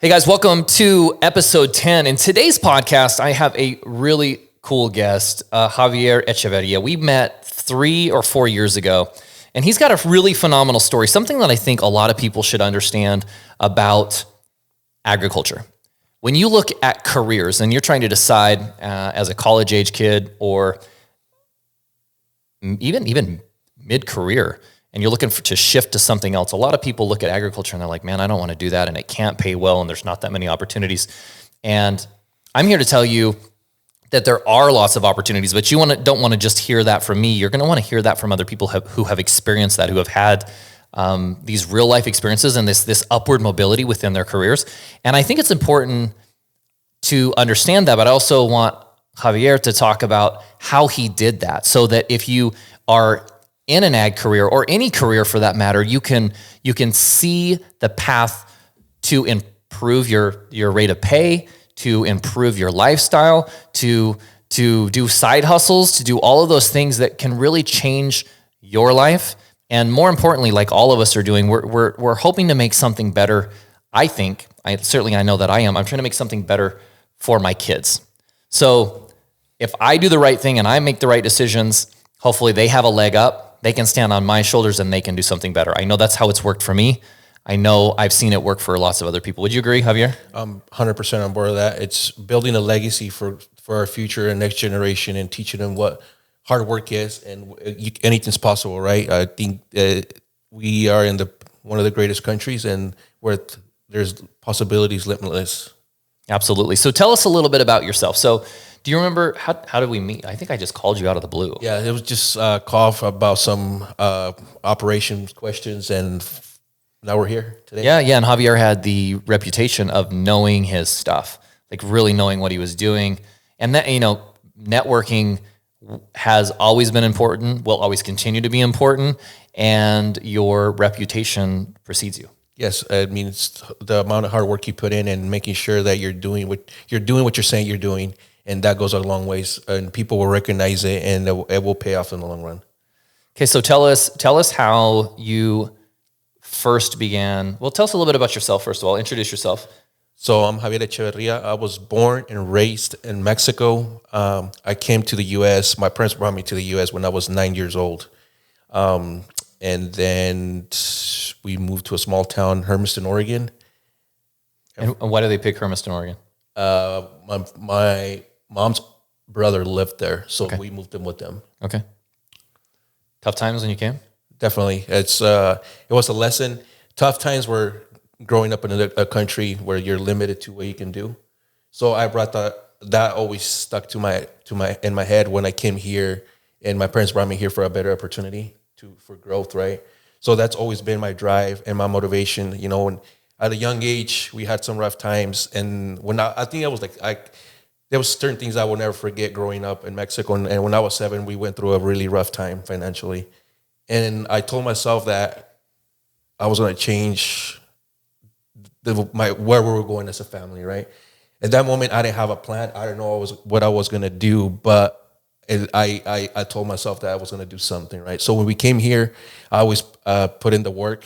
Hey guys, welcome to episode 10. In today's podcast, I have a really cool guest, Javier Echeverria. We met 3 or 4 years ago, and he's got a really phenomenal story, something that I think a lot of people should understand about agriculture. When you look at careers and you're trying to decide as a college-age kid or even mid-career, and you're looking to shift to something else, a lot of people look at agriculture and they're like, man, I don't want to do that, and it can't pay well, and there's not that many opportunities. And I'm here to tell you that there are lots of opportunities, but you don't want to just hear that from me. You're going to want to hear that from other people who have experienced that, who have had these real life experiences and this upward mobility within their careers. And I think it's important to understand that, but I also want Javier to talk about how he did that, so that if you are in an ag career or any career for that matter, you can see the path to improve your rate of pay, to improve your lifestyle, to do side hustles, to do all of those things that can really change your life. And more importantly, like all of us are doing, we're hoping to make something better. I know that I am. I'm trying to make something better for my kids. So if I do the right thing and I make the right decisions, hopefully they have a leg up. They can stand on my shoulders and they can do something better. I know that's how it's worked for me. I know I've seen it work for lots of other people. Would you agree, Javier? I'm 100% on board with that. It's building a legacy for our future and next generation and teaching them what hard work is and anything's possible, right? I think we are in one of the greatest countries and where there's possibilities limitless. Absolutely. So tell us a little bit about yourself. So do you remember, how did we meet? I think I just called you out of the blue. Yeah, it was just a call about some operations questions, and now we're here today. Yeah, and Javier had the reputation of knowing his stuff, like really knowing what he was doing. And that, networking has always been important, will always continue to be important, and your reputation precedes you. Yes, I mean, it's the amount of hard work you put in and making sure that you're doing what you're saying you're doing. And that goes a long ways, and people will recognize it, and it will pay off in the long run. Okay, so tell us how you first began. Well, tell us a little bit about yourself, first of all. Introduce yourself. So I'm Javier Echeverria. I was born and raised in Mexico. I came to the U.S. My parents brought me to the U.S. when I was 9 years old. And then we moved to a small town, Hermiston, Oregon. And why do they pick Hermiston, Oregon? My mom's brother lived there, so Okay. we moved in with them. Okay. Tough times when you came? Definitely. It was a lesson. Tough times were growing up in a country where you're limited to what you can do. So I brought that always stuck in my head when I came here, and my parents brought me here for a better opportunity for growth, right? So that's always been my drive and my motivation. And at a young age, we had some rough times, and when I think I was there was certain things I will never forget growing up in Mexico. And when I was 7, we went through a really rough time financially. And I told myself that I was going to change where we were going as a family, right? At that moment, I didn't have a plan. I didn't know what I was going to do, but I told myself that I was going to do something, right? So when we came here, I always put in the worked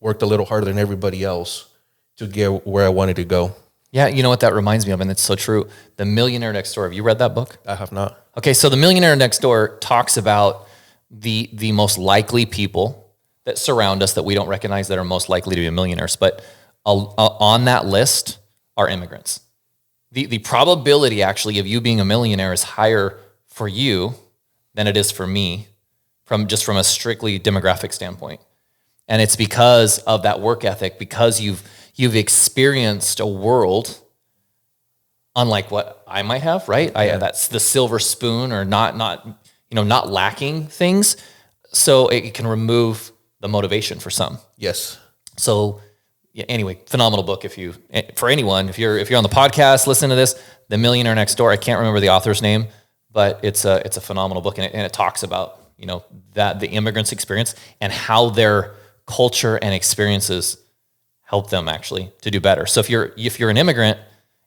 a little harder than everybody else to get where I wanted to go. Yeah, you know what that reminds me of, and it's so true. The Millionaire Next Door. Have you read that book? I have not. Okay, so The Millionaire Next Door talks about the most likely people that surround us that we don't recognize that are most likely to be millionaires. But on that list are immigrants. The probability actually of you being a millionaire is higher for you than it is for me, from a strictly demographic standpoint. And it's because of that work ethic, because you've experienced a world unlike what I might have, right? Yeah. That's the silver spoon, or not lacking things. So it can remove the motivation for some. Yes. So yeah, anyway, phenomenal book. If you're on the podcast, listen to this, The Millionaire Next Door. I can't remember the author's name, but it's a phenomenal book, and it talks about that the immigrants' experience and how their culture and experiences help them actually to do better. So if you're an immigrant,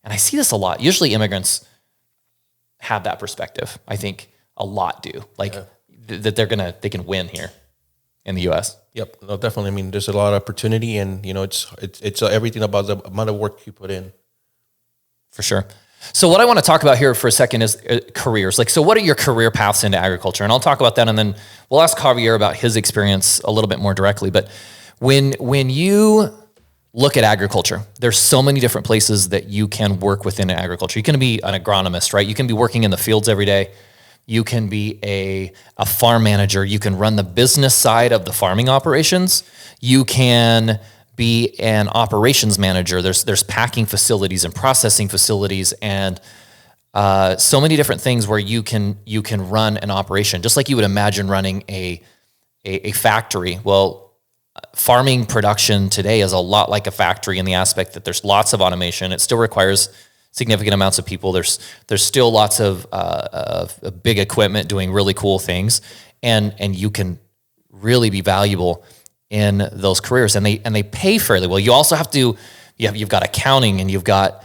and I see this a lot, usually immigrants have that perspective. I think a lot do, that they can win here in the U.S. Yep, no, definitely. I mean, there's a lot of opportunity, and it's everything about the amount of work you put in. For sure. So what I want to talk about here for a second is careers. Like, so what are your career paths into agriculture? And I'll talk about that, and then we'll ask Javier about his experience a little bit more directly. But when you look at agriculture, there's so many different places that you can work within agriculture. You can be an agronomist, right? You can be working in the fields every day. You can be a farm manager. You can run the business side of the farming operations. You can be an operations manager. There's packing facilities and processing facilities and so many different things where you can run an operation, just like you would imagine running a factory. Well, farming production today is a lot like a factory in the aspect that there's lots of automation. It still requires significant amounts of people. There's still lots of big equipment doing really cool things, and you can really be valuable in those careers, and they pay fairly well. You also have to you've got accounting, and you've got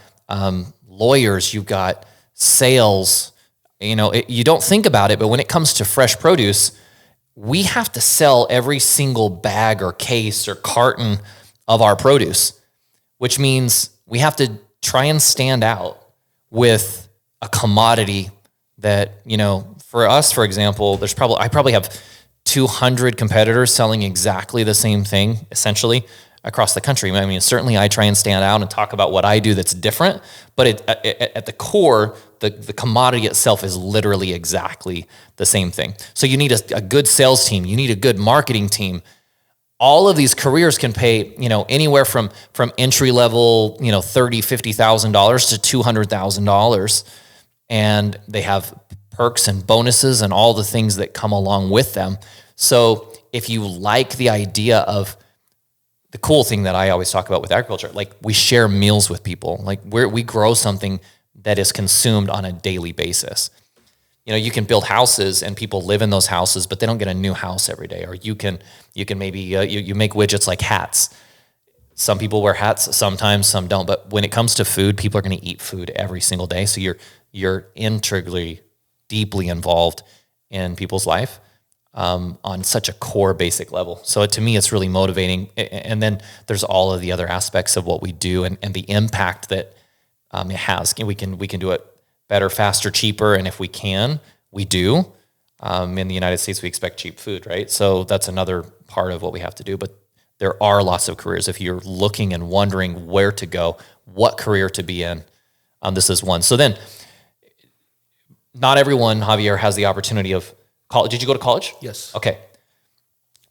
lawyers, you've got sales. You don't think about it, but when it comes to fresh produce, we have to sell every single bag or case or carton of our produce, which means we have to try and stand out with a commodity that, for us, for example, I probably have 200 competitors selling exactly the same thing, essentially, across the country. I mean, certainly I try and stand out and talk about what I do that's different, but at the core, the commodity itself is literally exactly the same thing. So you need a good sales team. You need a good marketing team. All of these careers can pay, anywhere from entry level, $30,000, $50,000 to $200,000, and they have perks and bonuses and all the things that come along with them. So if you like the idea of the cool thing that I always talk about with agriculture, like we share meals with people, like we grow something that is consumed on a daily basis. You can build houses and people live in those houses, but they don't get a new house every day. Or you can maybe you make widgets like hats. Some people wear hats, sometimes some don't. But when it comes to food, people are going to eat food every single day. So you're integrally, deeply involved in people's life on such a core, basic level. So to me, it's really motivating. And then there's all of the other aspects of what we do and the impact that it has. We can do it better, faster, cheaper, and if we can, we do. In the United States, we expect cheap food, right? So that's another part of what we have to do. But there are lots of careers. If you're looking and wondering where to go, what career to be in, this is one. So then, not everyone, Javier, has the opportunity of college. Did you go to college? Yes. Okay.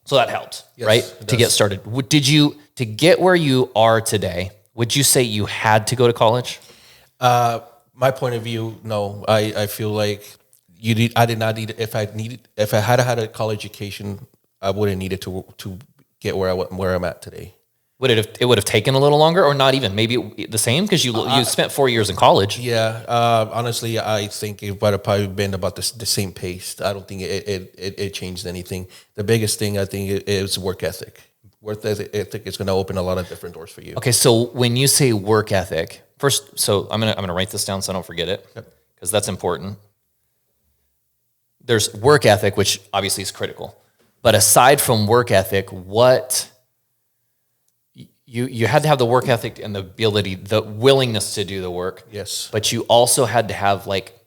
So that helped, yes, right? To get started. To get where you are today, would you say you had to go to college? My point of view, no. I feel like I did not need it. If I had had a college education, I wouldn't need it to get where I'm at today. It would have taken a little longer, or not even? Maybe the same, because you spent 4 years in college. Yeah. Honestly, I think it would have probably been about the same pace. I don't think it changed anything. The biggest thing I think is work ethic. Work ethic is going to open a lot of different doors for you. Okay, so when you say work ethic, first, so I'm gonna write this down so I don't forget it, because that's important. There's work ethic, which obviously is critical, but aside from work ethic, what you had to have the work ethic and the ability, the willingness to do the work. Yes, but you also had to have like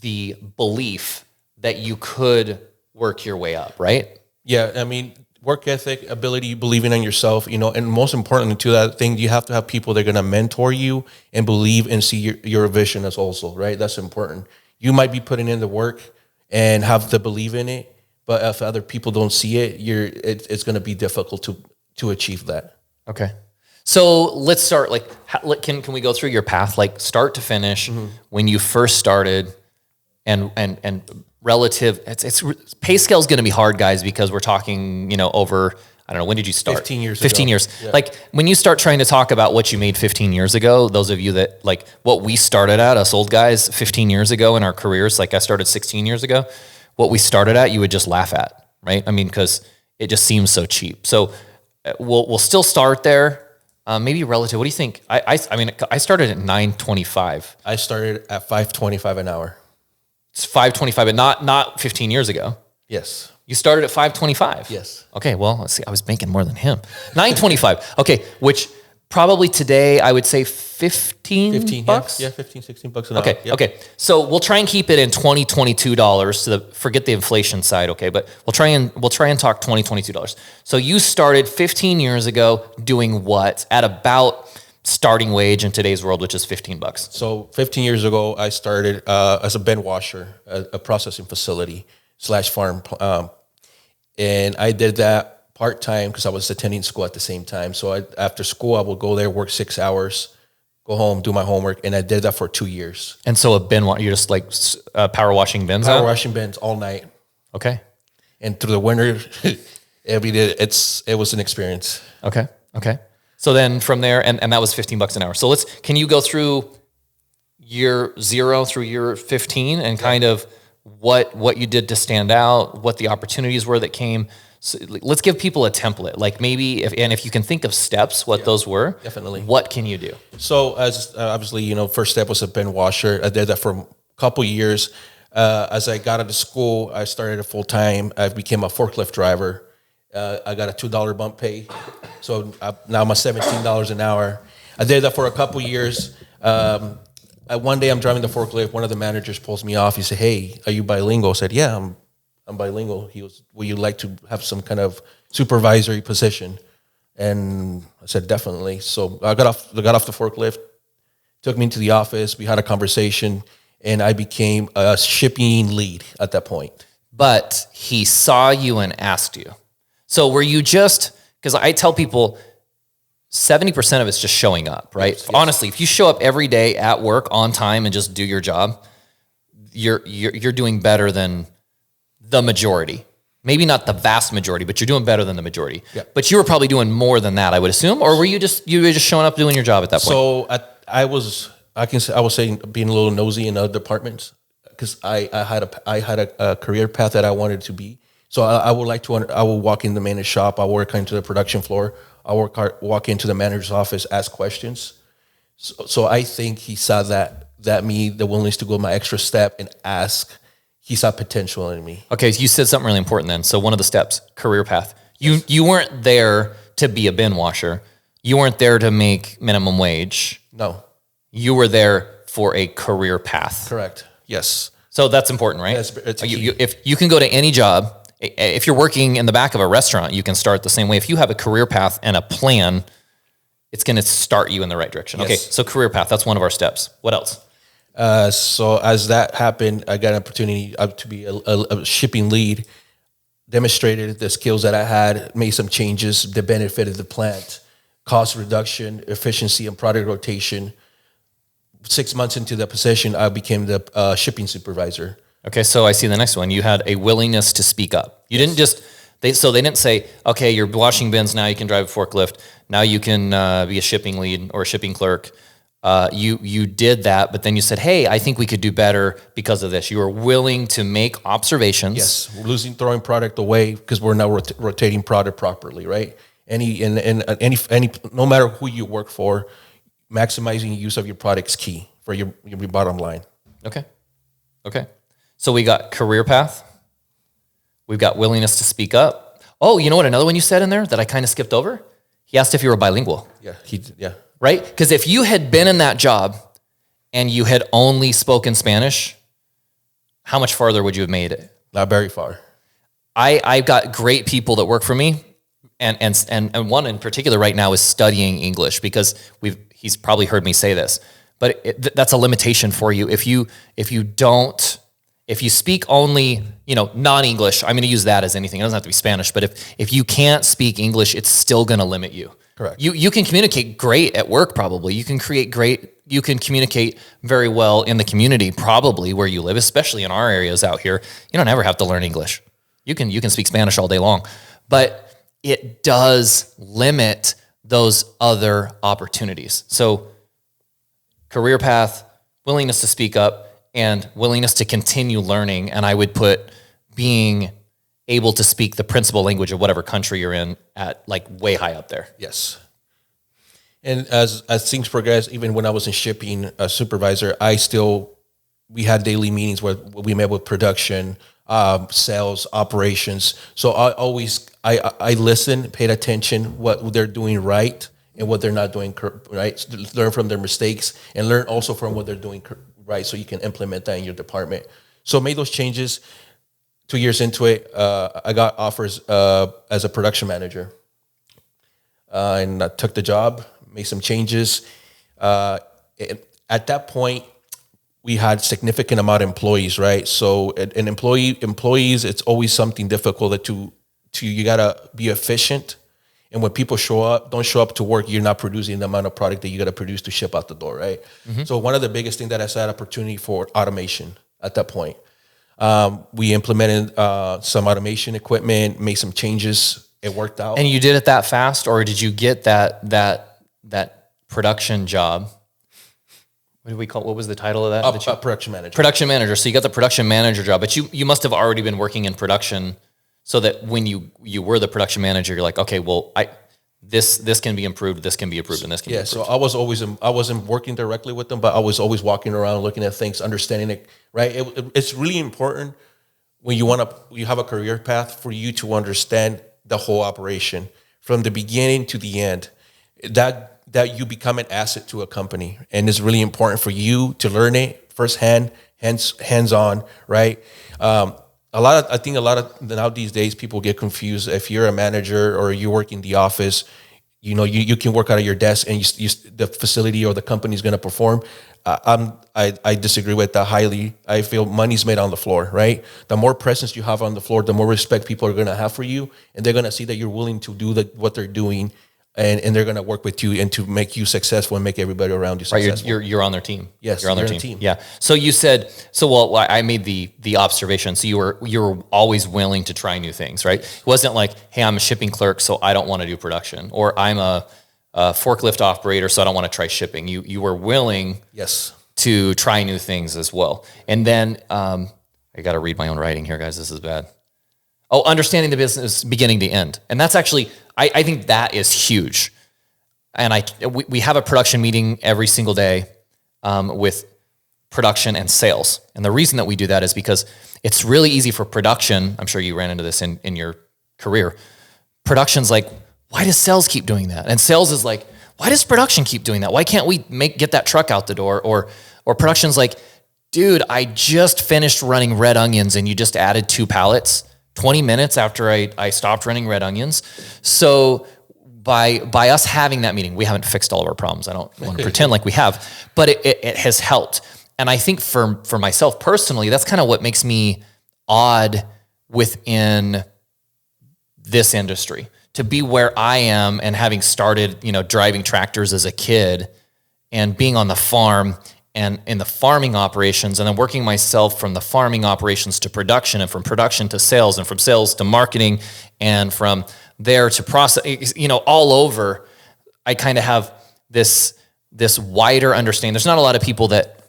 the belief that you could work your way up, right? Yeah, I mean, work ethic, ability, believing in yourself, and most importantly to that thing, you have to have people that are going to mentor you and believe and see your vision as also, right? That's important. You might be putting in the work and have to believe in it, but if other people don't see it, it's going to be difficult to achieve that. Okay. So let's start, can we go through your path, like start to finish, when you first started and relative, it's pay scale is going to be hard, guys, because we're talking, over, I don't know, when did you start? 15 years 15 ago. years. Yeah. Like when you start trying to talk about what you made 15 years ago, those of you that like what we started at, us old guys 15 years ago in our careers, like I started 16 years ago, what we started at, you would just laugh at, right? I mean, because it just seems so cheap. So we'll still start there. Maybe relative. What do you think? I mean, I started at $9.25. I started at $5.25 an hour. It's $5.25, but not 15 years ago. Yes. You started at 525. Yes. Okay, well, let's see. I was making more than him. 925. Okay, which probably today I would say 15 bucks. Yeah, 15, 16 bucks an hour. Okay, Yep. okay. So we'll try and keep it in $2022 forget the inflation side, okay? But we'll try and talk $22. So you started 15 years ago doing what at about starting wage in today's world, which is 15 bucks. So 15 years ago, I started as a bin washer, a processing facility / farm. And I did that part-time because I was attending school at the same time. So after school, I would go there, work 6 hours, go home, do my homework. And I did that for 2 years. And so a bin, you're just like power washing bins Power out? washing bins all night. Okay. And through the winter, every day, it was an experience. Okay. So then from there, and that was 15 bucks an hour. So can you go through year 0 through year 15 and kind of what you did to stand out, what the opportunities were that came? So let's give people a template, like maybe if you can think of steps, what those were, definitely. What can you do? So as obviously, first step was a bin washer. I did that for a couple years. As I got out of school, I started a full time. I became a forklift driver. I got a $2 bump pay. So now I'm at $17 an hour. I did that for a couple years. One day I'm driving the forklift. One of the managers pulls me off. He said, "Hey, are you bilingual?" I said, "Yeah, I'm bilingual." He was, "Would you like to have some kind of supervisory position?" And I said, "Definitely." So I got off the forklift, took me into the office. We had a conversation, and I became a shipping lead at that point. But he saw you and asked you. So were you because I tell people 70% of it's just showing up, right? Yes. Honestly, if you show up every day at work on time and just do your job, you're doing better than the majority. Maybe not the vast majority, but you're doing better than the majority. Yeah. But you were probably doing more than that, I would assume, or were you just showing up doing your job at that point? So I was saying being a little nosy in other departments because I had a career path that I wanted to be. So I will walk in the manager's shop. I work into the production floor. I walk into the manager's office, ask questions. So I think he saw that the willingness to go my extra step and ask. He saw potential in me. Okay, so you said something really important then. So one of the steps, career path. You weren't there to be a bin washer. You weren't there to make minimum wage. No. You were there for a career path. Correct. Yes. So that's important, right? It's if you can go to any job, if you're working in the back of a restaurant, you can start the same way. If you have a career path and a plan, it's going to start you in the right direction. Yes. Okay, so career path, that's one of our steps. What else? So as that happened, I got an opportunity to be a shipping lead, demonstrated the skills that I had, made some changes that benefited the plant, cost reduction, efficiency, and product rotation. 6 months into the position, I became the shipping supervisor. Okay, so I see the next one. You had a willingness to speak up. You didn't just, they didn't say, okay, you're washing bins, now you can drive a forklift, now you can be a shipping lead or a shipping clerk. You did that, but then you said, hey, I think we could do better because of this. You were willing to make observations. Yes, we're throwing product away because we're now rotating product properly, right? Any no matter who you work for, maximizing use of your product is key for your bottom line. Okay. So we got career path. We've got willingness to speak up. Oh, you know what? Another one you said in there that I kind of skipped over? He asked if you were bilingual. Yeah. Right? Because if you had been in that job and you had only spoken Spanish, how much farther would you have made it? Not very far. I've got great people that work for me, and one in particular right now is studying English because he's probably heard me say this, but that's a limitation for you. If you speak only, non-English, I'm going to use that as anything. It doesn't have to be Spanish, but if you can't speak English, it's still going to limit you. Correct. You can communicate great at work, probably. You can communicate very well in the community, probably where you live, especially in our areas out here. You don't ever have to learn English. You can speak Spanish all day long, but it does limit those other opportunities. So career path, willingness to speak up, and willingness to continue learning. And I would put being able to speak the principal language of whatever country you're in at like way high up there. Yes. And as things progress, even when I was in shipping a supervisor, I still we had daily meetings where we met with production, sales, operations. So I listen, paid attention what they're doing right and what they're not doing right. So learn from their mistakes and learn also from what they're doing right, so you can implement that in your department. So made those changes. 2 years into it, I got offers as a production manager, and I took the job, made some changes. At that point, we had significant amount of employees, right? So an employees, it's always something difficult to you gotta be efficient. And when people don't show up to work, you're not producing the amount of product that you gotta produce to ship out the door, right? Mm-hmm. So one of the biggest things that I saw opportunity for automation at that point. We implemented some automation equipment, made some changes. It worked out. And you did it that fast, or did you get that production job? What do we call? What was the title of that? Production manager. Production manager. So you got the production manager job, but you must have already been working in production, so that when you were the production manager, you're like, okay, well, this can be improved, this can be improved, and this can be improved. So I wasn't working directly with them, but I was always walking around, looking at things, understanding it. Right. It's really important when you have a career path for you to understand the whole operation from the beginning to the end. That you become an asset to a company, and it's really important for you to learn it firsthand, hands-on, right? I think a lot of now these days people get confused. If you're a manager or you work in the office, you can work out of your desk and the facility or the company is going to perform. I disagree with that highly. I feel money's made on the floor, right? The more presence you have on the floor, the more respect people are going to have for you, and they're going to see that you're willing to do what they're doing. And they're going to work with you and to make you successful and make everybody around you successful. Right, you're on their team. Yes, you're on their team. Yeah. So you said, I made the observation. So you were always willing to try new things, right? It wasn't like, hey, I'm a shipping clerk, so I don't want to do production, or I'm a forklift operator, so I don't want to try shipping. You were willing, yes, to try new things as well. And then I got to read my own writing here, guys. This is bad. Oh, understanding the business beginning to end, and that's actually. I think that is huge. And we have a production meeting every single day with production and sales. And the reason that we do that is because it's really easy for production. I'm sure you ran into this in your career. Production's like, why does sales keep doing that? And sales is like, why does production keep doing that? Why can't we get that truck out the door? Or production's like, dude, I just finished running red onions and you just added 2 pallets 20 minutes after I stopped running red onions. So by us having that meeting, we haven't fixed all of our problems. I don't want to pretend like we have, but it has helped. And I think for myself personally, that's kind of what makes me odd within this industry, to be where I am and having started, driving tractors as a kid and being on the farm and in the farming operations, and then working myself from the farming operations to production, and from production to sales, and from sales to marketing, and from there to process, all over. I kind of have this wider understanding. There's not a lot of people that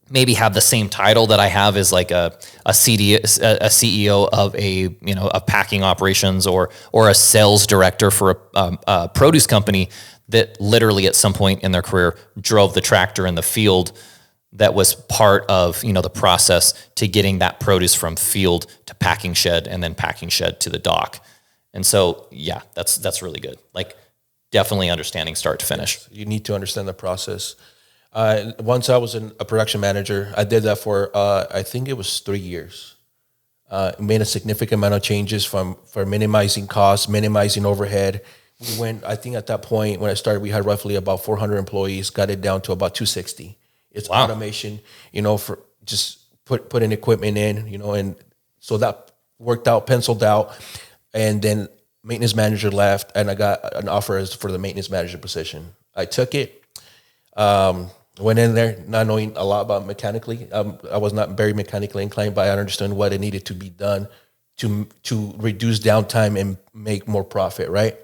maybe have the same title that I have as like a CEO of a packing operations or a sales director for a produce company that literally at some point in their career drove the tractor in the field that was part of, the process to getting that produce from field to packing shed, and then packing shed to the dock. And so, yeah, that's really good. Like, definitely understanding start to finish. You need to understand the process. Once I was a production manager, I did that for, I think it was 3 years. Made a significant amount of changes for minimizing costs, minimizing overhead. We went, I think at that point when I started, we had roughly about 400 employees, got it down to about 260. It's automation, for just putting equipment in, and so that worked out, penciled out. And then maintenance manager left, and I got an offer for the maintenance manager position. I took it, went in there not knowing a lot about mechanically. I was not very mechanically inclined, but I understood what it needed to be done to reduce downtime and make more profit, right?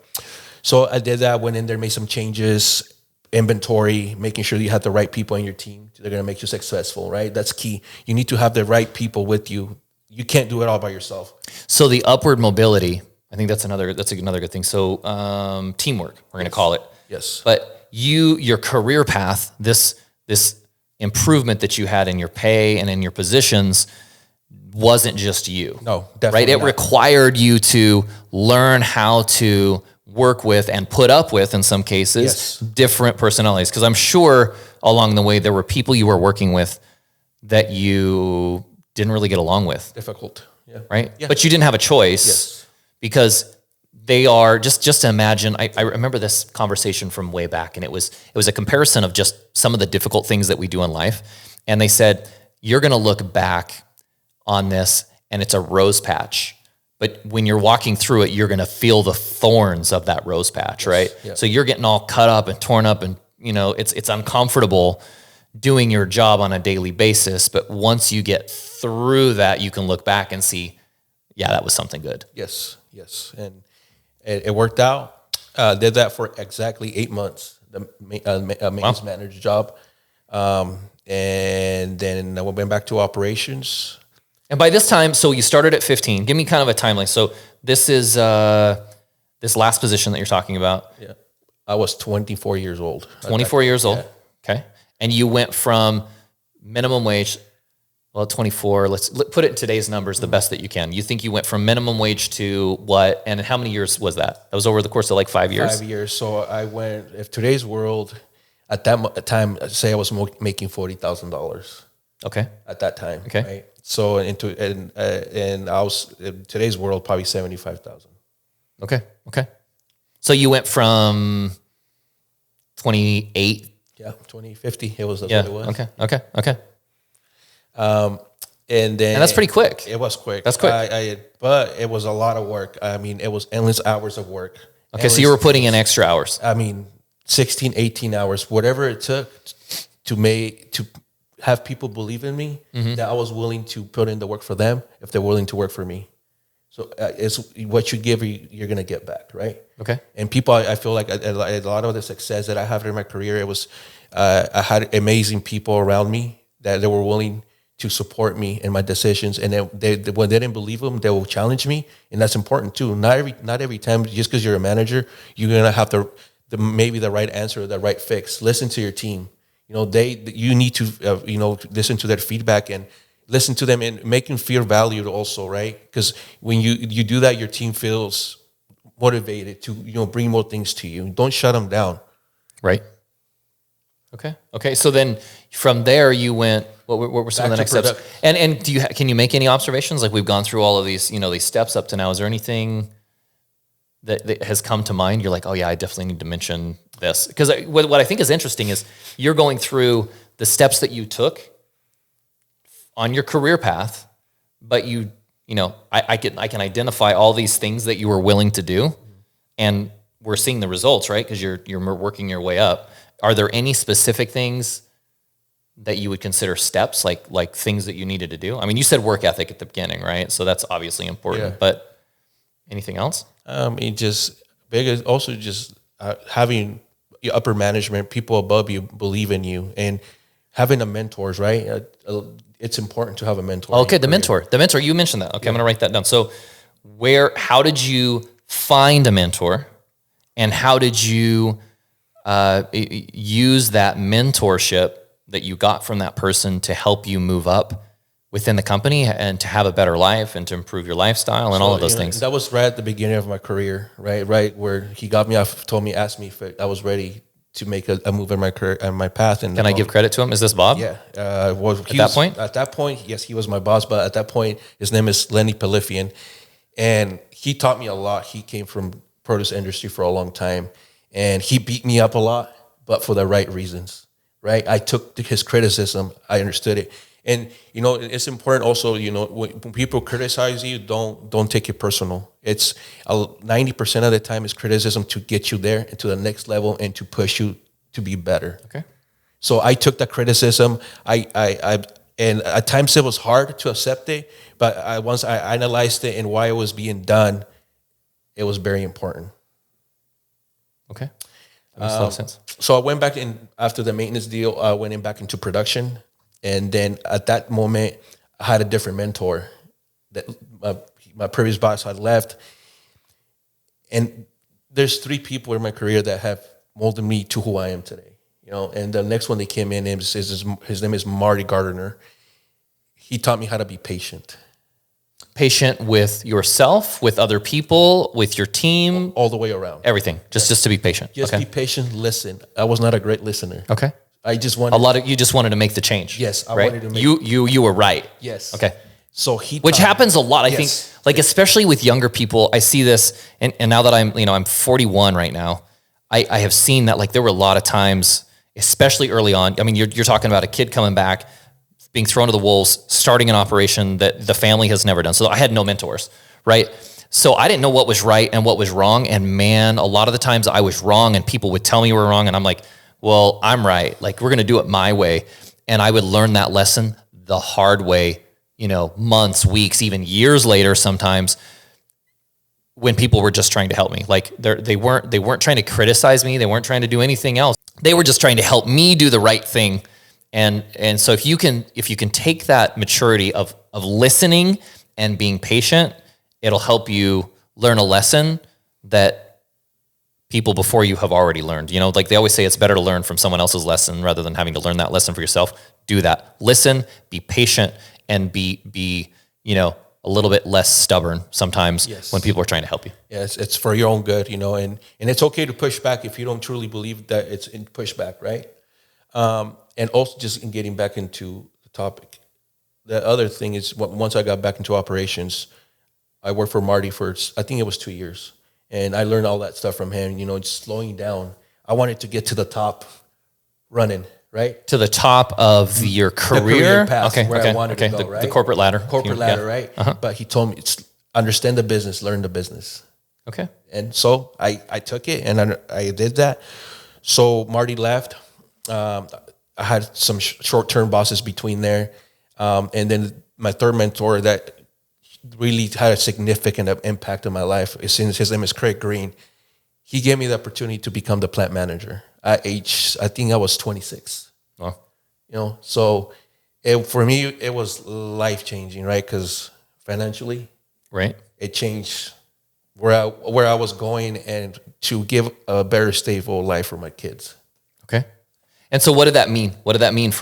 So I did that, went in there, made some changes, inventory, making sure you have the right people in your team. They're going to make you successful, right? That's key. You need to have the right people with you. You can't do it all by yourself. So the upward mobility, I think that's another good thing. So teamwork, we're going to call it. Yes. But your career path, this improvement that you had in your pay and in your positions wasn't just you. No, definitely right? It not. required you to learn how to work with and put up with, in some cases, Yes. different personalities. Because I'm sure along the way there were people you were working with that you didn't really get along with, Difficult. Yeah. right? Yeah. But you didn't have a choice Yes. because they are just to imagine. I remember this conversation from way back, and it was a comparison of just some of the difficult things that we do in life. And they said, you're going to look back on this and it's a rose patch, but when you're walking through it, you're going to feel the thorns of that rose patch, right? Yeah. So you're getting all cut up and torn up, and it's uncomfortable doing your job on a daily basis. But once you get through that, you can look back and see, yeah, that was something good. Yes. And it worked out. Did that for exactly 8 months, the maintenance manager job. And then I went back to operations. And by this time, so you started at 15. Give me kind of a timeline. So this is this last position that you're talking about. Yeah. I was 24 years old. 24 years old. Yeah. Okay. And you went from minimum wage, well, 24, let's put it in today's numbers the best that you can. You think you went from minimum wage to what? And how many years was that? That was over the course of like 5 years? 5 years. So I went, if today's world, at that time, say I was making $40,000 Okay. at that time. Okay. Right? So and I was, in today's world, probably 75,000. Okay. So you went from 28. Yeah, 2050. It was. That's Yeah. what it was. Okay. And then, And that's pretty quick. It was quick. That's quick. But it was a lot of work. I mean, it was endless hours of work. Okay. So you were putting in extra hours. I mean, 16, 18 hours, whatever it took to have people believe in me, that I was willing to put in the work for them if they're willing to work for me. So it's what you give, you're going to get back, right? Okay. And people, I feel like a lot of the success that I have in my career, it was, I had amazing people around me that they were willing to support me in my decisions. And they when they didn't believe them, they will challenge me. And that's important too. Not every time, just because you're a manager, you're going to have maybe the right answer or the right fix. Listen to your team. You need to, listen to their feedback and listen to them and make them feel valued also, right? Because when you do that, your team feels motivated to, bring more things to you. Don't shut them down. Right. Okay. So then from there you went, what were some of the next steps? And can you make any observations? Like, we've gone through all of these, these steps up to now. Is there anything that has come to mind? You're like, oh yeah, I definitely need to mention this. Because what I think is interesting is you're going through the steps that you took on your career path, but I can identify all these things that you were willing to do, and we're seeing the results, right? Because you're working your way up. Are there any specific things that you would consider steps, like things that you needed to do? I mean, you said work ethic at the beginning, right? So that's obviously important, Yeah. but anything else? Also just having your upper management, people above you believe in you, and having a mentors, right? It's important to have a mentor. Okay, the mentor. You mentioned that. Okay, I'm going to write that down. So how did you find a mentor, and how did you use that mentorship that you got from that person to help you move up within the company and to have a better life and to improve your lifestyle and all of those things? That was right at the beginning of my career, right where he got me off, asked me if I was ready to make a move in my career and my path. And can I give credit to him? Is this Bob? Yeah. At that point, yes, he was my boss, but at that point, his name is Lenny Palifian, and he taught me a lot. He came from produce industry for a long time, and he beat me up a lot, but for the right reasons, right? I took his criticism. I understood it. And, it's important also, when people criticize you, don't take it personal. It's 90% of the time is criticism to get you there and to the next level and to push you to be better. Okay. So I took that criticism. And at times it was hard to accept it, but once I analyzed it and why it was being done, it was very important. Okay. That makes a lot of sense. So I went back in after the maintenance deal. I went back into production. And then at that moment, I had a different mentor that my previous boss had left. And there's 3 people in my career that have molded me to who I am today. you know. And the next one that came in, his name is Marty Gardner. He taught me how to be patient. Patient with yourself, with other people, with your team, all the way around. Everything. Just to be patient. Just be patient. Listen. I was not a great listener. Okay. I just wanted you just wanted to make the change. Yes, I right? wanted to make you were right. Yes. Okay. So which happens a lot. I think, like, especially with younger people, I see this, and now that I'm 41 right now, I have seen that, like, there were a lot of times, especially early on. I mean, you're talking about a kid coming back, being thrown to the wolves, starting an operation that the family has never done. So I had no mentors, right? So I didn't know what was right and what was wrong. And man, a lot of the times I was wrong and people would tell me we were wrong. And I'm like, well, I'm right. Like, we're going to do it my way. And I would learn that lesson the hard way, months, weeks, even years later sometimes, when people were just trying to help me. Like, they weren't trying to criticize me. They weren't trying to do anything else. They were just trying to help me do the right thing. And so if you can take that maturity of listening and being patient, it'll help you learn a lesson that people before you have already learned. Like they always say, it's better to learn from someone else's lesson rather than having to learn that lesson for yourself. Do that. Listen, be patient, and be a little bit less stubborn sometimes when people are trying to help you. Yes, it's for your own good, and it's okay to push back if you don't truly believe that it's in pushback, right? And also, just in getting back into the topic, the other thing is, once I got back into operations, I worked for Marty for, I think it was 2 years. And I learned all that stuff from him, just slowing down. I wanted to get to the top running, right? To the top of your career? The career path, where I wanted to go, right? The corporate ladder. Right? Uh-huh. But he told me, understand the business, learn the business. Okay. And so I took it, and I did that. So Marty left. I had some short-term bosses between there. And then my third mentor that really had a significant impact on my life, his name is Craig Green. He gave me the opportunity to become the plant manager at age, I think I was 26. Oh. So for me, it was life-changing, right? Because financially, right, it changed where I was going, and to give a better, stable life for my kids. Okay. And so what did that mean? What did that mean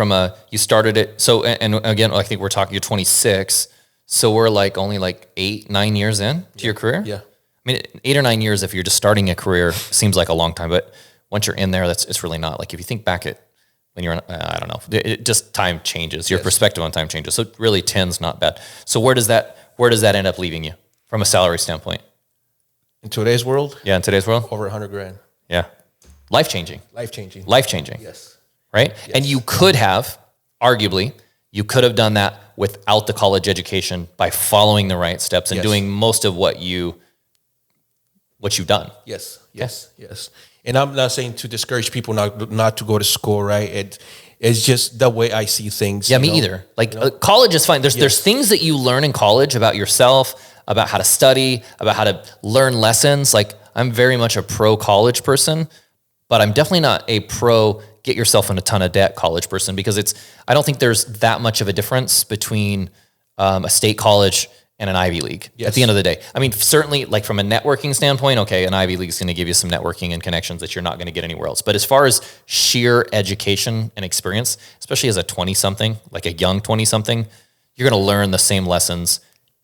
you started it? So, and again, I think you're 26. So we're only 8-9 years in to your career. Yeah. I mean, 8 or 9 years, if you're just starting a career, seems like a long time, but once you're in there, it's really not. Like, if you think back at when you're, I don't know, it just time changes. Your perspective on time changes. So really 10's not bad. So where does that end up leaving you from a salary standpoint? In today's world? Yeah. In today's world? Over $100,000. Yeah. Life-changing. Life-changing. Yes. Right? Yes. And you could have, arguably, done that without the college education by following the right steps and doing most of what you've done. Yes. And I'm not saying to discourage people not to go to school, right? It's just the way I see things. Yeah, me either. College is fine. There's things that you learn in college about yourself, about how to study, about how to learn lessons. Like, I'm very much a pro college person, but I'm definitely not a pro get yourself in a ton of debt college person, because I don't think there's that much of a difference between a state college and an Ivy League at the end of the day. I mean, certainly, like, from a networking standpoint, okay, an Ivy League is going to give you some networking and connections that you're not going to get anywhere else. But as far as sheer education and experience, especially as a 20-something, like a young 20-something, you're going to learn the same lessons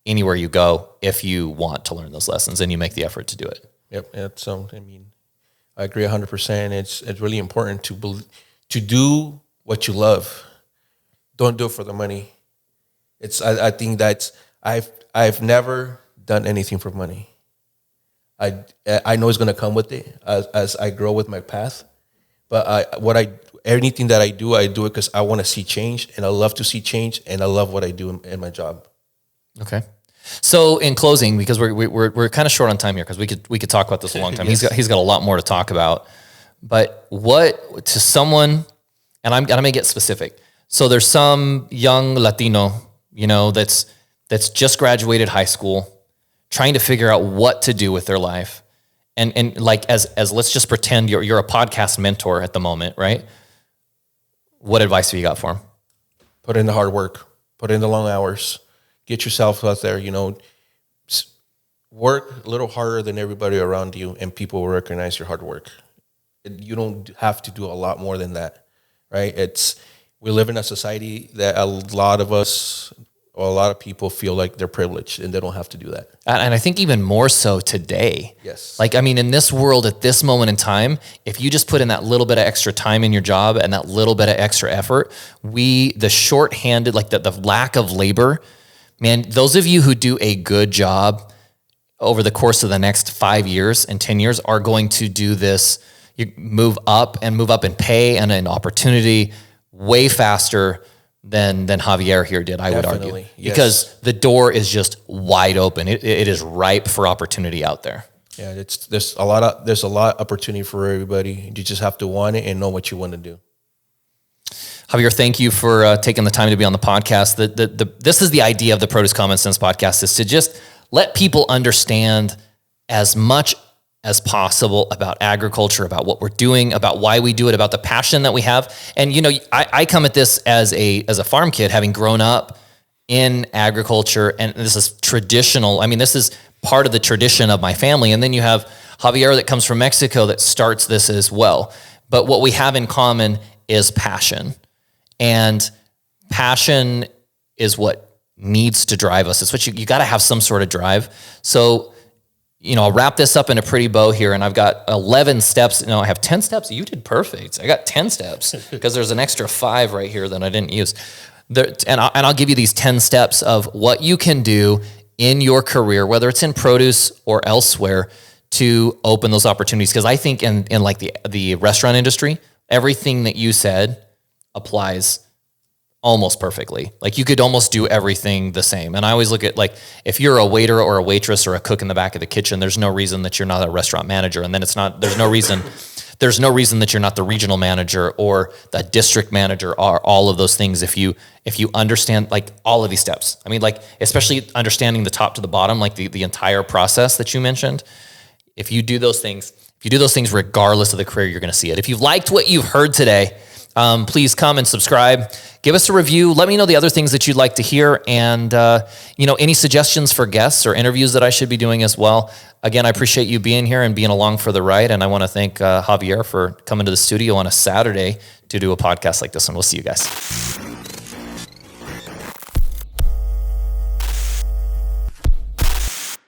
anywhere you go if you want to learn those lessons and you make the effort to do it. Yep. So, I agree 100%. It's really important to do what you love. Don't do it for the money. I think that's I've never done anything for money. I know it's going to come with it as I grow with my path. But anything that I do it because I want to see change, and I love to see change, and I love what I do in my job. Okay. So in closing, because we're kind of short on time here, because we could talk about this a long time. Yes. He's got a lot more to talk about. But what to someone, and I'm gonna get specific. So there's some young Latino, that's just graduated high school, trying to figure out what to do with their life, and like as let's just pretend you're a podcast mentor at the moment, right? What advice have you got for them? Put in the hard work. Put in the long hours. Get yourself out there, work a little harder than everybody around you, and people will recognize your hard work. You don't have to do a lot more than that, right? We live in a society that a lot of us, or a lot of people feel like they're privileged and they don't have to do that. And I think even more so today. Yes. Like, I mean, in this world at this moment in time, if you just put in that little bit of extra time in your job and that little bit of extra effort, the shorthanded, like the lack of labor, man, those of you who do a good job over the course of the next 5 years and 10 years are going to do this. You move up in pay and in opportunity way faster than Javier here did, I would argue. Yes. Because the door is just wide open. It is ripe for opportunity out there. Yeah, there's a lot of opportunity for everybody. You just have to want it and know what you want to do. Javier, thank you for taking the time to be on the podcast. This is the idea of the Produce Common Sense podcast, is to just let people understand as much as possible about agriculture, about what we're doing, about why we do it, about the passion that we have. And, you know, I come at this as a farm kid, having grown up in agriculture, and this is traditional. I mean, this is part of the tradition of my family. And then you have Javier that comes from Mexico that starts this as well. But what we have in common is passion. And passion is what needs to drive us. It's what you got to have some sort of drive. So, you know, I'll wrap this up in a pretty bow here, and I've got 11 steps. No, I have 10 steps. You did perfect. I got 10 steps because there's an extra 5 right here that I didn't use. And I'll give you these 10 steps of what you can do in your career, whether it's in produce or elsewhere, to open those opportunities. Because I think in like the restaurant industry, everything that you said applies almost perfectly. Like, you could almost do everything the same. And I always look at, like, if you're a waiter or a waitress or a cook in the back of the kitchen, there's no reason that you're not a restaurant manager. And then there's no reason that you're not the regional manager or the district manager, or all of those things. If you understand, like, all of these steps, I mean, like, especially understanding the top to the bottom, like the entire process that you mentioned, if you do those things, regardless of the career, you're going to see it. If you've liked what you've heard today, please come and subscribe. Give us a review. Let me know the other things that you'd like to hear, and any suggestions for guests or interviews that I should be doing as well. Again, I appreciate you being here and being along for the ride, and I want to thank Javier for coming to the studio on a Saturday to do a podcast like this one. We'll see you guys.